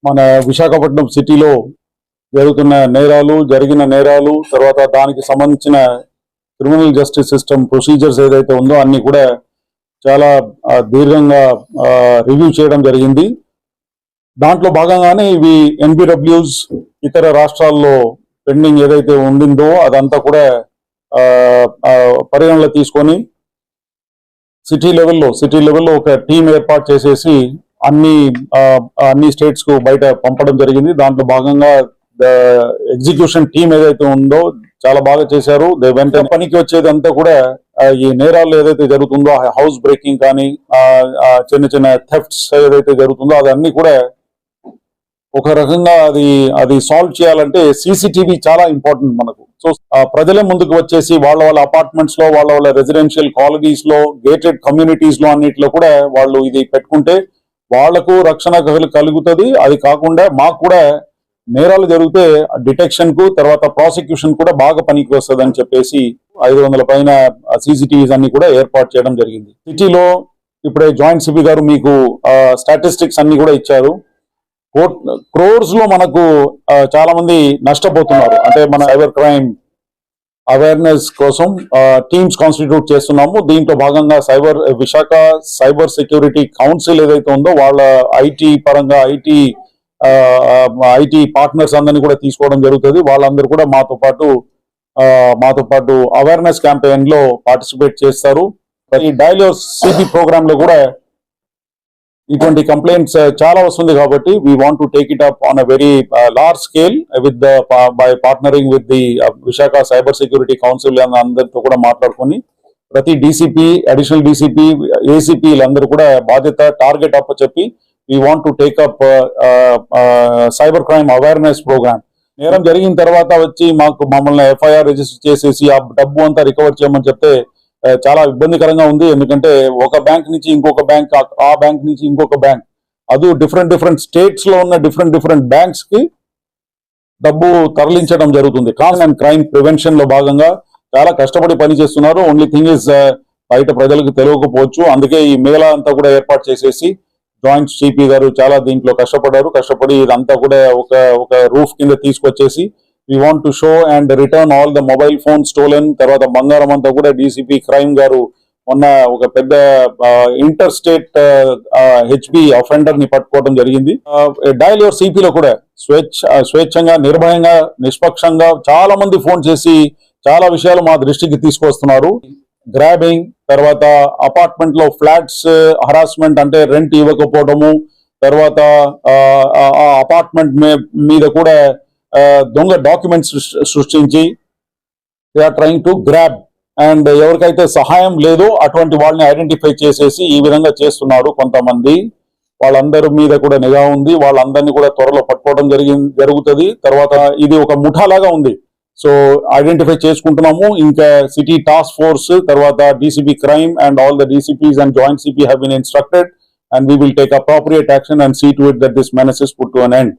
మన విశాఖపట్నం సిటీలో జరిగిన నేరాలు తర్వాత దానికి సంబంధించిన క్రిమినల్ జస్టిస్ సిస్టమ్ ప్రొసీజర్స్ ఏదైతే ఉందో అన్ని కూడా చాలా దీర్ఘంగా రివ్యూ చేయడం జరిగింది. దాంట్లో భాగంగానే ఇవి ఎన్బిడబ్ల్యూస్ ఇతర రాష్ట్రాల్లో పెండింగ్ ఏదైతే ఉండిందో అదంతా కూడా పరిగణలో తీసుకొని సిటీ లెవెల్లో ఒక టీం ఏర్పాటు చేసేసి అన్ని స్టేట్స్ కు బయట పంపడం జరిగింది. దాంట్లో భాగంగా ఎగ్జిక్యూషన్ టీం ఏదైతే ఉందో చాలా బాగా చేశారు. వెంటనే పనికి వచ్చేది అంతా కూడా ఈ నేరాలు ఏదైతే జరుగుతుందో హౌస్ బ్రేకింగ్ కానీ చిన్న చిన్న థెఫ్ట్స్ ఏదైతే జరుగుతుందో అదన్నీ కూడా ఒక రకంగా అది సాల్వ్ చేయాలంటే సీసీటీవీ చాలా ఇంపార్టెంట్ మనకు. సో ప్రజలే ముందుకు వచ్చేసి వాళ్ళ అపార్ట్మెంట్స్ లో వాళ్ళ రెసిడెన్షియల్ కాలనీస్ లో గేటెడ్ కమ్యూనిటీస్ లో అన్నిట్లో కూడా వాళ్ళు ఇది పెట్టుకుంటే వాళ్లకు రక్షణ కలుగుతుంది. అది కాకుండా మాకు కూడా నేరాలు జరిగితే డిటెక్షన్ కు తర్వాత ప్రాసిక్యూషన్ కూడా బాగా పనికి వస్తుంది అని చెప్పేసి 500 పైన సీసీటీవీస్ అన్ని కూడా ఏర్పాటు చేయడం జరిగింది. సిటీలో ఇప్పుడే జాయింట్ సిపి గారు మీకు స్టాటిస్టిక్స్ అన్ని కూడా ఇచ్చారు. క్రోర్స్ లో మనకు చాలా మంది నష్టపోతున్నారు. అంటే మన సైబర్ క్రైమ్ అవేర్నెస్ కోసం టీమ్స్ కాన్స్టిట్యూట్ చేస్తున్నాము. దీంట్లో భాగంగా విశాఖ సైబర్ సెక్యూరిటీ కౌన్సిల్ ఏదైతే ఉందో వాళ్ళ ఐటీ పరంగా ఐటీ పార్ట్నర్స్ అందరినీ కూడా తీసుకోవడం జరుగుతుంది. వాళ్ళందరూ కూడా మాతో పాటు అవేర్నెస్ క్యాంపెయిన్ లో పార్టిసిపేట్ చేస్తారు. ఈ డయల్ యువర్ సిపి ప్రోగ్రామ్ లో కూడా ఇటువంటి కంప్లైంట్స్ చాలా వస్తుంది కాబట్టి we want to take it up on a very large scale by partnering with the Visakha cyber security council అందరితో కూడా మాట్లాడుకొని ప్రతి డీసీపీ, అడిషనల్ డీసీపీ, ఏసీపీ వీళ్ళందరూ కూడా బాధ్యత టార్గెట్ అప్ చెప్పి we want to take up cyber crime awareness program. నేరం జరిగిన తర్వాత వచ్చి మమ్మల్ని ఎఫ్ఐఆర్ రిజిస్టర్ చేసేసి ఆ డబ్బు అంతా రికవర్ చేయమని చెప్తే చాలా ఇబ్బందికరంగా ఉంది. ఎందుకంటే ఒక బ్యాంక్ నుంచి ఇంకొక బ్యాంక్, ఆ బ్యాంక్ నుంచి ఇంకొక బ్యాంక్, అది డిఫరెంట్ స్టేట్స్ లో ఉన్న డిఫరెంట్ బ్యాంక్స్ కి డబ్బు తరలించడం జరుగుతుంది. కామన్ అండ్ క్రైమ్ ప్రివెన్షన్ లో భాగంగా చాలా కష్టపడి పనిచేస్తున్నారు. ఓన్లీ థింగ్ ఇస్ బయట ప్రజలకు తెలియకపోవచ్చు. అందుకే ఈ మేళా అంతా కూడా ఏర్పాటు చేసేసి జాయింట్ సిపి గారు చాలా దీంట్లో కష్టపడి ఇదంతా కూడా ఒక రూఫ్ కింద తీసుకొచ్చేసి we want to show and return all the mobile phones stolen. తర్వాత బంగారం అంతా కూడా డీసీపీ క్రైమ్ గారు మొన్న ఒక పెద్ద ఇంటర్ స్టేట్ హెచ్బి అఫెండర్ ని పట్టుకోవడం జరిగింది. డయల్ యువర్ సిపిలో కూడా స్వేచ్ఛంగా, నిర్భయంగా, నిష్పక్షంగా చాలా మంది ఫోన్ చేసి చాలా విషయాలు మా దృష్టికి తీసుకొస్తున్నారు. గ్రాబింగ్, తర్వాత అపార్ట్మెంట్ లో ఫ్లాట్స్ హరాస్మెంట్ అంటే రెంట్ ఇవ్వకపోవడము, తర్వాత అపార్ట్మెంట్ మీద కూడా దొంగ డాక్యుమెంట్స్ సృష్టించి they are trying to grab and ఎవరికైతే సహాయం లేదో అటువంటి వాళ్ళని ఐడెంటిఫై చేసేసి ఈ విధంగా చేస్తున్నారు కొంతమంది. వాళ్ళందరి మీద కూడా నిఘా ఉంది. వాళ్ళందరినీ కూడా త్వరలో పట్టుకోవడం జరుగుతుంది. తర్వాత ఇది ఒక ముఠాలాగా ఉంది. సో ఐడెంటిఫై చేసుకుంటున్నాము. ఇంకా సిటీ టాస్క్ ఫోర్స్, తర్వాత DCP crime and all the DCPs and joint CP have been instructed and we will take appropriate action and see to it that this menace is put to an end.